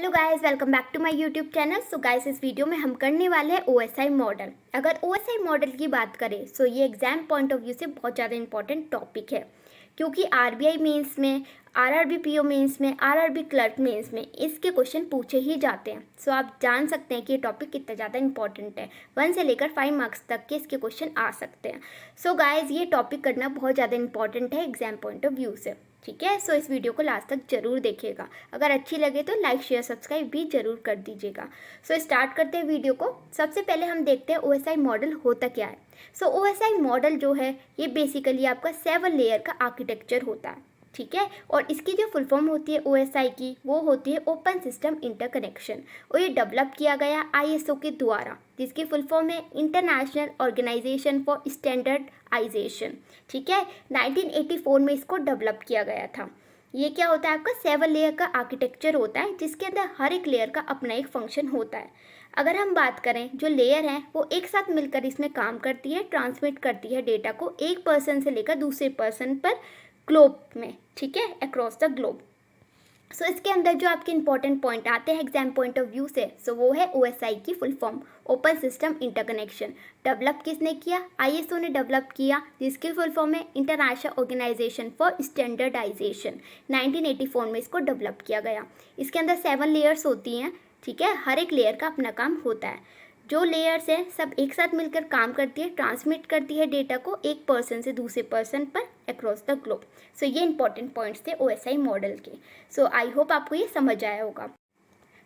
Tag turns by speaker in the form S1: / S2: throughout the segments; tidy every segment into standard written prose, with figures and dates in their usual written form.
S1: Hello guys, welcome back to my YouTube channel. So guys, इस video में हम करने वाले हैं ओएसआई मॉडल। अगर ओएसआई मॉडल की बात करें सो ये एग्जाम पॉइंट ऑफ व्यू से बहुत ज़्यादा इंपॉर्टेंट टॉपिक है, क्योंकि आरबीआई मेंस में, आरआरबी पीओ मेंस में, आरआरबी क्लर्क मेंस में इसके क्वेश्चन पूछे ही जाते हैं। सो आप जान सकते हैं कि ये टॉपिक कितना ज़्यादा इंपॉर्टेंट है। 1 से लेकर 5 मार्क्स तक के इसके क्वेश्चन आ सकते हैं। सो गाइस, ये टॉपिक करना बहुत ज़्यादा इंपॉर्टेंट है एग्जाम पॉइंट ऑफ व्यू से, ठीक है। सो इस वीडियो को लास्ट तक जरूर देखिएगा। अगर अच्छी लगे तो लाइक शेयर सब्सक्राइब भी जरूर कर दीजिएगा। सो स्टार्ट करते हैं वीडियो को। सबसे पहले हम देखते हैं ओएसआई मॉडल होता क्या है। सो ओएसआई मॉडल जो है ये बेसिकली आपका 7 लेयर का आर्किटेक्चर होता है, ठीक है। और इसकी जो फुल फॉर्म होती है ओएसआई की, वो होती है ओपन सिस्टम इंटरकनेक्शन, और ये डेवलप किया गया आईएसओ के द्वारा, जिसकी फुल फॉर्म है इंटरनेशनल ऑर्गेनाइजेशन फॉर स्टैंडर्डाइजेशन, ठीक है। 1984 में इसको डेवलप किया गया था। ये क्या होता है, आपका 7 लेयर का आर्किटेक्चर होता है, जिसके अंदर हर एक लेयर का अपना एक फंक्शन होता है। अगर हम बात करें, जो लेयर है वो एक साथ मिलकर इसमें काम करती है, ट्रांसमिट करती है डेटा को एक पर्सन से लेकर दूसरे पर्सन पर ग्लोब में, ठीक है, अक्रॉस द ग्लोब। सो इसके अंदर जो आपके इंपॉर्टेंट पॉइंट आते हैं एग्जाम पॉइंट ऑफ व्यू से, सो वो है ओएसआई की full form open system interconnection. Develop किसने किया, आईएसओ ने डेवलप किया, जिसकी फुल फॉर्म है इंटरनेशनल ऑर्गेनाइजेशन फॉर स्टैंडर्डाइजेशन। 1984 में इसको डेवलप किया गया। इसके अंदर 7 लेयर्स होती हैं, ठीक है। हर एक लेयर का अपना काम होता है। जो लेयर्स हैं सब एक साथ मिलकर काम करती है, ट्रांसमिट करती है डेटा को एक पर्सन से दूसरे पर्सन पर अक्रॉस द ग्लोब। सो ये इंपॉर्टेंट पॉइंट्स थे ओएसआई मॉडल के। सो आई होप आपको ये समझ आया होगा।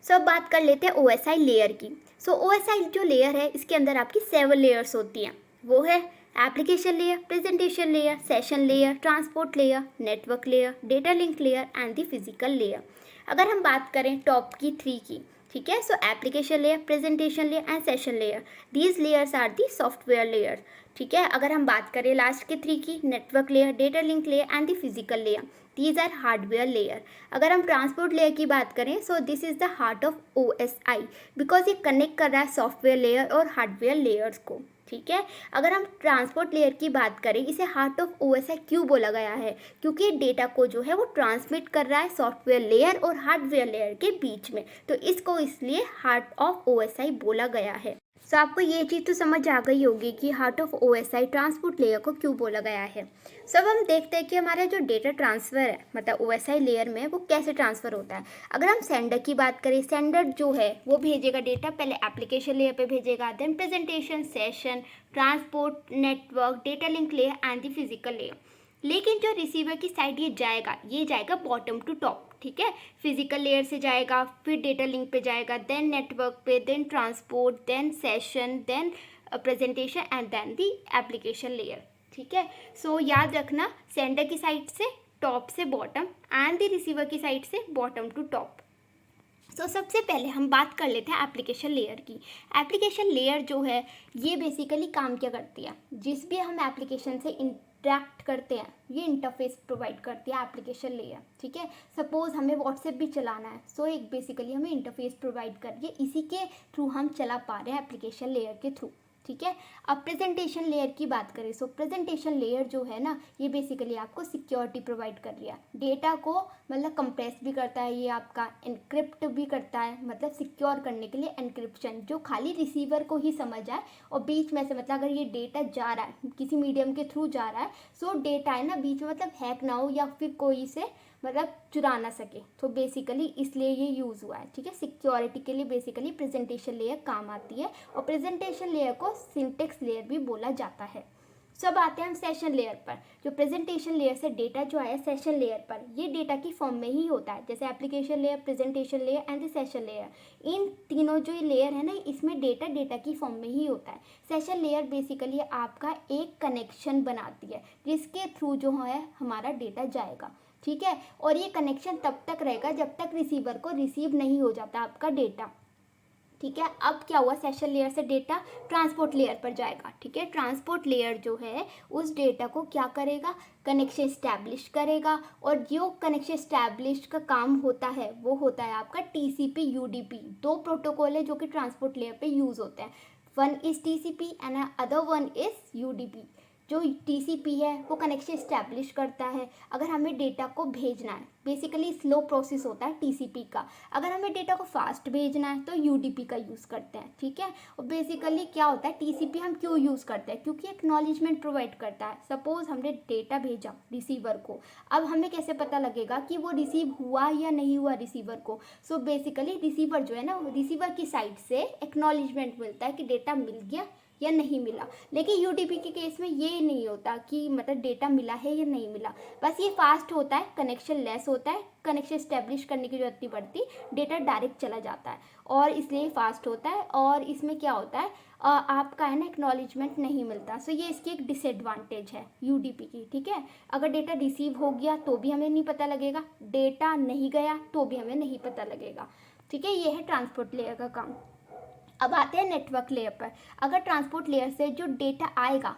S1: सो अब बात कर लेते हैं ओएसआई लेयर की। सो ओएसआई जो लेयर है इसके अंदर आपकी 7 लेयर्स होती हैं। वो है application layer, presentation layer, session layer, transport layer, network layer, data link layer and the physical layer. अगर हम बात करें टॉप की 3 की, ठीक है, so application layer, presentation layer and session layer, these layers are the software layer, ठीक है। अगर हम बात करें लास्ट के 3 की, network layer, data link layer and the physical layer, these are hardware layer. अगर हम ट्रांसपोर्ट लेयर की बात करें, so this is the heart of OSI, because ये कनेक्ट कर रहा है सॉफ्टवेयर लेयर और हार्डवेयर लेयर्स को, ठीक है। अगर हम ट्रांसपोर्ट लेयर की बात करें, इसे हार्ट ऑफ ओएसआई क्यों बोला गया है, क्योंकि डेटा को जो है वो ट्रांसमिट कर रहा है सॉफ्टवेयर लेयर और हार्डवेयर लेयर के बीच में, तो इसको इसलिए हार्ट ऑफ ओएसआई बोला गया है। सो आपको ये चीज़ तो समझ आ गई होगी कि heart of OSI transport layer को क्यों बोला गया है। सो अब हम देखते हैं कि हमारा जो डेटा ट्रांसफ़र है, मतलब ओएसआई लेयर में, वो कैसे ट्रांसफ़र होता है। अगर हम सेंडर की बात करें, सेंडर जो है वो भेजेगा डेटा पहले एप्लीकेशन लेयर पे भेजेगा, then presentation, session, transport, network, data link layer and the physical layer. लेकिन जो रिसीवर की साइड ये जाएगा बॉटम टू टॉप, ठीक है। फिजिकल लेयर से जाएगा, फिर डेटा लिंक पे जाएगा, देन नेटवर्क पे, then transport, then session, then presentation and then the application layer, ठीक है। सो याद रखना, सेंडर की साइड से टॉप से बॉटम एंड द रिसीवर की साइड से बॉटम टू टॉप। सो सबसे पहले हम बात कर लेते हैं एप्लीकेशन लेयर की। एप्लीकेशन लेयर जो है ये बेसिकली काम क्या करती है, जिस भी हम एप्लीकेशन से इंटरेक्ट करते हैं ये इंटरफेस प्रोवाइड करती है एप्लीकेशन लेयर, ठीक है। सपोज हमें व्हाट्सएप भी चलाना है, सो एक बेसिकली हमें इंटरफेस प्रोवाइड कर रही है, इसी के थ्रू हम चला पा रहे हैं एप्लीकेशन लेयर के थ्रू, ठीक है। अब प्रेजेंटेशन लेयर की बात करें, सो प्रेजेंटेशन लेयर जो है ना ये बेसिकली आपको सिक्योरिटी प्रोवाइड कर रही है, डेटा को मतलब कंप्रेस भी करता है, ये आपका एनक्रिप्ट भी करता है, मतलब सिक्योर करने के लिए एनक्रिप्शन जो खाली रिसीवर को ही समझ आए, और बीच में से मतलब अगर ये डेटा जा रहा है किसी मीडियम के थ्रू जा रहा है, सो डेटा है ना बीच में मतलब हैक ना हो या फिर कोई से मतलब चुरा ना सके, तो बेसिकली इसलिए ये यूज़ हुआ है, ठीक है। सिक्योरिटी के लिए बेसिकली प्रेजेंटेशन लेयर काम आती है, और प्रेजेंटेशन लेयर को सिंटेक्स लेयर भी बोला जाता है। सब आते हैं हम सेशन लेयर पर। जो प्रेजेंटेशन लेयर से डेटा जो आया सेशन लेयर पर, ये डेटा की फॉर्म में ही होता है, जैसे application layer, presentation layer and the session layer. इन तीनों जो लेयर है ना, इसमें डेटा की फॉर्म में ही होता है। सेशन लेयर बेसिकली आपका एक कनेक्शन बनाती है, जिसके थ्रू जो है हमारा डेटा जाएगा, ठीक है। और ये कनेक्शन तब तक रहेगा जब तक रिसीवर को रिसीव नहीं हो जाता आपका डेटा, ठीक है। अब क्या हुआ, सेशन लेयर से डेटा ट्रांसपोर्ट लेयर पर जाएगा, ठीक है। ट्रांसपोर्ट लेयर जो है उस डेटा को क्या करेगा, कनेक्शन इस्टेब्लिश करेगा, और जो कनेक्शन इस्टेब्लिश का काम होता है वो होता है आपका टीसीपी यूडीपी। 2 प्रोटोकॉल है जो कि ट्रांसपोर्ट लेयर पे यूज़ होते हैं, one is TCP and other one is UDP, जो टीसीपी है वो कनेक्शन इस्टेब्लिश करता है अगर हमें डेटा को भेजना है। बेसिकली स्लो प्रोसेस होता है टीसीपी का। अगर हमें डेटा को फास्ट भेजना है तो यूडीपी का यूज़ करते हैं, ठीक है। और बेसिकली क्या होता है, टीसीपी हम क्यों यूज़ करते हैं, क्योंकि एक्नॉलेजमेंट प्रोवाइड करता है। सपोज हमने डेटा भेजा रिसीवर को, अब हमें कैसे पता लगेगा कि वो रिसीव हुआ या नहीं हुआ रिसीवर को। सो बेसिकली रिसीवर जो है ना, रिसीवर की साइड से एक्नॉलेजमेंट मिलता है कि डेटा मिल गया या नहीं मिला। लेकिन यूडीपी के केस में ये नहीं होता कि मतलब डेटा मिला है या नहीं मिला, बस ये फास्ट होता है, कनेक्शन लेस होता है, कनेक्शन इस्टेब्लिश करने की जरूरत नहीं पड़ती, डेटा डायरेक्ट चला जाता है और इसलिए फास्ट होता है। और इसमें क्या होता है, आपका है ना एक्नॉलेजमेंट नहीं मिलता। सो ये इसकी एक डिसएडवांटेज है यूडीपी की, ठीक है। अगर डेटा रिसीव हो गया तो भी हमें नहीं पता लगेगा, डेटा नहीं गया तो भी हमें नहीं पता लगेगा, ठीक है। ये है ट्रांसपोर्ट लेयर का काम। अब आते हैं नेटवर्क लेयर पर। अगर ट्रांसपोर्ट लेयर से जो डेटा आएगा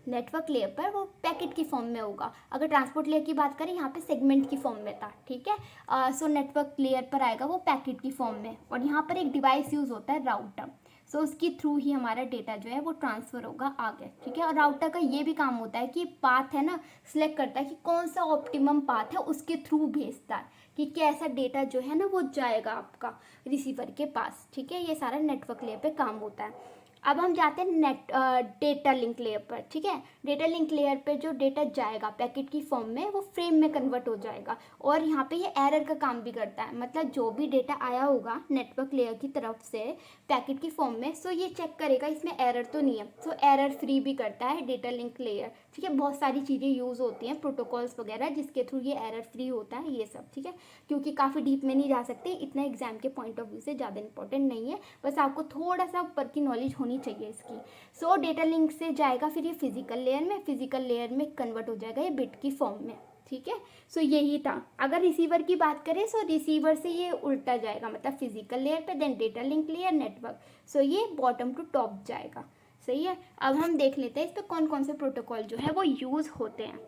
S1: नेटवर्क लेयर पर वो पैकेट की फॉर्म में होगा। अगर ट्रांसपोर्ट लेयर की बात करें यहाँ पे सेगमेंट की फॉर्म में था, ठीक है। सो नेटवर्क लेयर पर आएगा वो पैकेट की फॉर्म में, और यहाँ पर एक डिवाइस यूज़ होता है राउटर। सो उसके थ्रू ही हमारा डेटा जो है वो ट्रांसफ़र होगा आगे, ठीक है। और राउटर का ये भी काम होता है कि पाथ है ना सिलेक्ट करता है कि कौन सा ऑप्टिमम पाथ है, उसके थ्रू भेजता है कि कैसा डेटा जो है ना वो जाएगा आपका रिसीवर के पास, ठीक है। ये सारा नेटवर्क लेयर पे काम होता है। अब हम जाते हैं डेटा लिंक लेयर पर, ठीक है। डेटा लिंक लेयर पे जो डेटा जाएगा पैकेट की फॉर्म में वो फ्रेम में कन्वर्ट हो जाएगा, और यहाँ पे ये एरर का काम भी करता है। मतलब जो भी डेटा आया होगा नेटवर्क लेयर की तरफ से पैकेट की फॉर्म में, सो ये चेक करेगा इसमें एरर तो नहीं है। सो एरर फ्री भी करता है डेटा लिंक लेयर, ठीक है। बहुत सारी चीज़ें यूज़ होती हैं, प्रोटोकॉल्स वगैरह, जिसके थ्रू ये एरर फ्री होता है, ये सब, ठीक है। क्योंकि काफ़ी डीप में नहीं जा सकते, इतना एग्जाम के पॉइंट ऑफ व्यू से ज़्यादा इंपॉर्टेंट नहीं है, बस आपको थोड़ा सा ऊपर की नॉलेज होनी चाहिए इसकी। सो डेटा लिंक से जाएगा फिर ये फिजिकल लेयर में, फिजिकल लेयर में कन्वर्ट हो जाएगा ये बिट की फॉर्म में, ठीक है। सो यही था। अगर रिसीवर की बात करें सो रिसीवर से ये उल्टा जाएगा, मतलब फिजिकल लेयर पे, then data link layer, network. So ये बॉटम टू टॉप जाएगा, सही है। अब हम देख लेते हैं इस पर कौन कौन से प्रोटोकॉल जो है वो यूज़ होते हैं।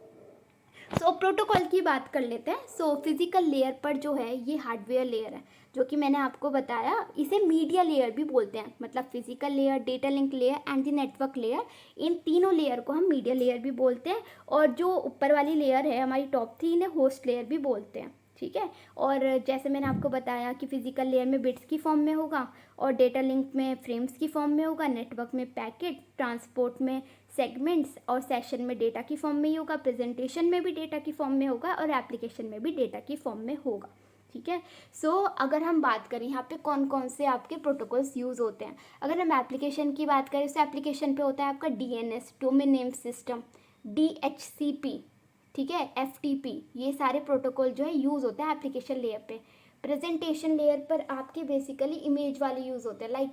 S1: सो प्रोटोकॉल की बात कर लेते हैं। सो फिजिकल लेयर पर जो है ये हार्डवेयर लेयर है, जो कि मैंने आपको बताया, इसे मीडिया लेयर भी बोलते हैं। मतलब physical layer, data link layer and the network layer, इन तीनों लेयर को हम मीडिया लेयर भी बोलते हैं। और जो ऊपर वाली लेयर है हमारी टॉप थ्री, इन्हें होस्ट लेयर भी बोलते हैं, ठीक है। और जैसे मैंने आपको बताया कि फिजिकल लेयर में बिट्स की फॉर्म में होगा, और डेटा लिंक में फ्रेम्स की फॉर्म में होगा, नेटवर्क में पैकेट, ट्रांसपोर्ट में सेगमेंट्स, और सेशन में डेटा की फॉर्म में ही होगा, प्रेजेंटेशन में भी डेटा की फॉर्म में होगा, और एप्लीकेशन में भी डेटा की फॉर्म में होगा, ठीक है। सो अगर हम बात करें यहाँ पे कौन कौन से आपके प्रोटोकॉल्स यूज़ होते हैं, अगर हम एप्लीकेशन की बात करें तो एप्लीकेशन पे होता है आपका DNS, domain name system, DHCP, ठीक है, एफटीपी, ये सारे प्रोटोकॉल जो है यूज़ होते हैं एप्लीकेशन लेयर पे। प्रेजेंटेशन लेयर पर आपके बेसिकली इमेज वाले यूज़ होते हैं, लाइक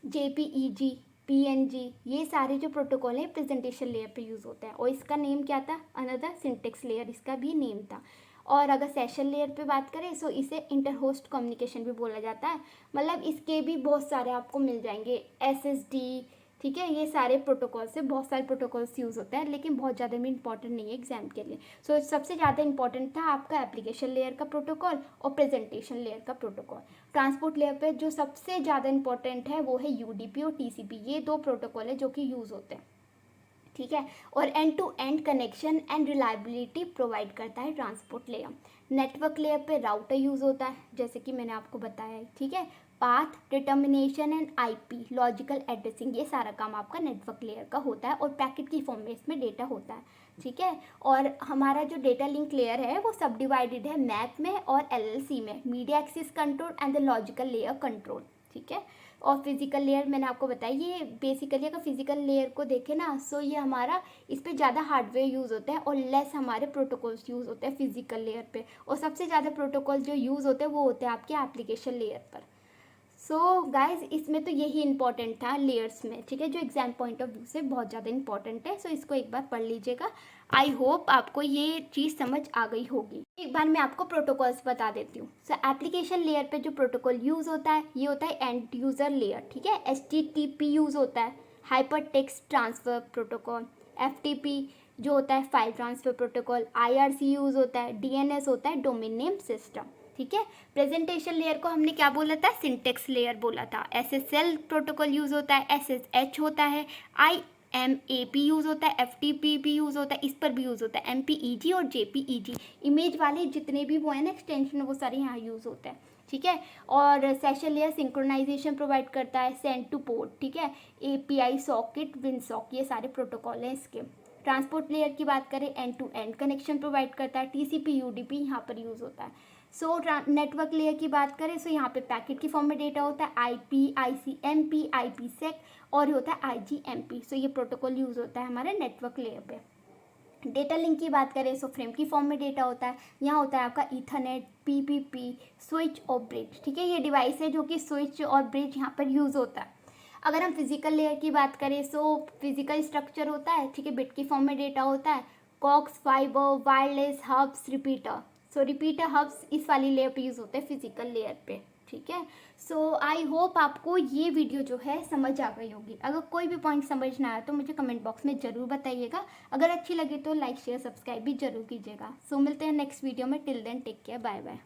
S1: जेपीईजी, पीएनजी, ये सारे जो प्रोटोकॉल हैं प्रेजेंटेशन लेयर पे यूज़ होता है। और इसका नेम क्या था, अनदर सिंटेक्स लेयर, इसका भी नेम था। और अगर सेशन लेयर पे बात करें सो इसे इंटर होस्ट कम्युनिकेशन भी बोला जाता है। मतलब इसके भी बहुत सारे आपको मिल जाएंगे, एसएसडी, ठीक है। ये सारे प्रोटोकॉल से बहुत सारे प्रोटोकॉल्स यूज़ होता है, लेकिन बहुत ज़्यादा भी इंपॉर्टेंट नहीं है एग्जाम के लिए। सो सबसे ज़्यादा इंपॉर्टेंट था आपका एप्लीकेशन लेयर का प्रोटोकॉल और प्रेजेंटेशन लेयर का प्रोटोकॉल। ट्रांसपोर्ट लेयर पे जो सबसे ज़्यादा इंपॉर्टेंट है वो है यूडीपी और टीसीपी, ये दो प्रोटोकॉल है जो कि यूज़ होते हैं, ठीक है। और end to end connection and reliability provide करता है ट्रांसपोर्ट लेयर। नेटवर्क लेयर पे राउटर यूज़ होता है, जैसे कि मैंने आपको बताया है, ठीक है। Path determination and IP, logical addressing, ये सारा काम आपका नेटवर्क लेयर का होता है, और पैकेट की फॉर्म में इसमें डेटा होता है, ठीक है। और हमारा जो डेटा लिंक लेयर है वो सब डिवाइडेड है मैक में और एलएलसी में, media access control and the logical layer control, ठीक है। और फिजिकल लेयर मैंने आपको बताया, ये बेसिकली अगर फिजिकल लेयर को देखें ना, सो ये हमारा इस पे ज़्यादा हार्डवेयर यूज़ होता है और लेस हमारे प्रोटोकॉल्स यूज़ होते हैं फिजिकल लेयर पे। और सबसे ज़्यादा प्रोटोकॉल जो यूज़ होते हैं वो होते हैं आपके एप्लीकेशन लेयर पर। सो गाइज इसमें तो यही इंपॉर्टेंट था लेयर्स में, ठीक है, जो एग्जाम पॉइंट ऑफ व्यू से बहुत ज़्यादा इंपॉर्टेंट है। सो इसको एक बार पढ़ लीजिएगा। आई होप आपको ये चीज़ समझ आ गई होगी। एक बार मैं आपको प्रोटोकॉल्स बता देती हूँ। सो एप्लीकेशन लेयर पे जो प्रोटोकॉल यूज़ होता है ये होता है एंड यूज़र लेयर, ठीक है। HTTP यूज़ होता है, hyper text transfer protocol. FTP जो होता है file transfer protocol. IRC use होता है। DNS होता है डोमेन नेम सिस्टम, ठीक है। प्रेजेंटेशन लेयर को हमने क्या बोला था, सिंटेक्स लेयर बोला था। SSL प्रोटोकॉल यूज़ होता है। SSH होता है। MAP यूज़ होता है, FTP भी यूज़ होता है, इस पर भी यूज़ होता है, MPEG और JPEG इमेज वाले जितने भी वो है ना एक्सटेंशन, वो सारे यहाँ यूज़ होते हैं, ठीक है। और सेशन लेयर सिंक्रोनाइजेशन प्रोवाइड करता है, सेंड टू पोर्ट, ठीक है, API सॉकेट, विंसॉक, ये सारे प्रोटोकॉल हैं इसके। ट्रांसपोर्ट लेयर की बात करें, end to end connection provide करता है, TCP UDP यहाँ पर यूज़ होता है। सो नेटवर्क लेयर की बात करें, सो यहाँ पे पैकेट की फॉर्म में डेटा होता है, IP, ICMP, IPsec और ये होता है IGMP। सो ये प्रोटोकॉल यूज़ होता है हमारे नेटवर्क लेयर पे। डेटा लिंक की बात करें, सो फ्रेम की फॉर्म में डेटा होता है, यहाँ होता है आपका ईथरनेट, PPP, स्विच और ब्रिज, ठीक है। ये डिवाइस है जो कि स्विच और ब्रिज यहाँ पर यूज़ होता है। अगर हम फिजिकल लेयर की बात करें, सो फिजिकल स्ट्रक्चर होता है, ठीक है, बिट की फॉर्म में डेटा होता है, coax, fibre, wireless, hubs, repeater. So repeater, hubs इस वाली लेयर पे यूज़ होते हैं फिजिकल लेयर पे, ठीक है। सो आई होप आपको ये वीडियो जो है समझ आ गई होगी। अगर कोई भी पॉइंट समझ ना आया तो मुझे कमेंट बॉक्स में ज़रूर बताइएगा। अगर अच्छी लगे तो लाइक शेयर सब्सक्राइब भी जरूर कीजिएगा। सो मिलते हैं नेक्स्ट वीडियो में। Till then take care, bye bye.